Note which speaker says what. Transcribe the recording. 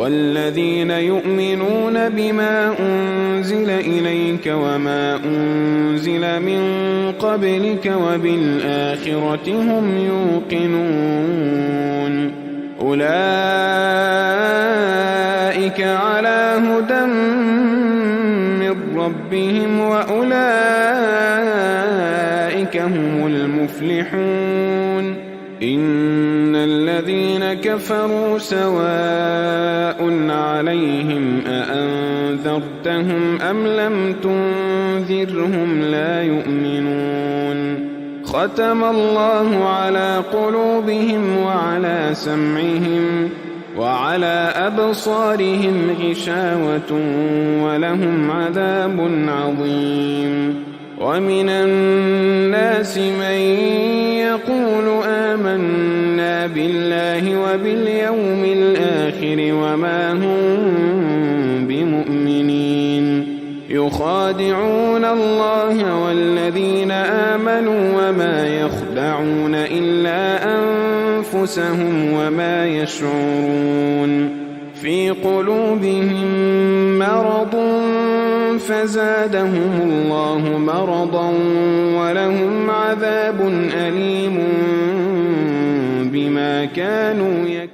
Speaker 1: والذين يؤمنون بما أنزل إليك وما أنزل من قبلك وبالآخرة هم يوقنون أولئك على هدى من ربهم وأولئك هم المفلحون إن الذين كفروا سواء عليهم أأنذرتهم أم لم تنذرهم لا يؤمنون ختم الله على قلوبهم وعلى سمعهم وعلى أبصارهم غشاوة ولهم عذاب عظيم ومن الناس من يقول آمنا بالله وباليوم الآخر وما هم بمؤمنين يخادعون الله والذين آمنوا وما يخدعون إلا أنفسهم وما يشعرون في قلوبهم مرض فزادهم الله مرضا ولهم عذاب أليم بما كانوا يكفرون.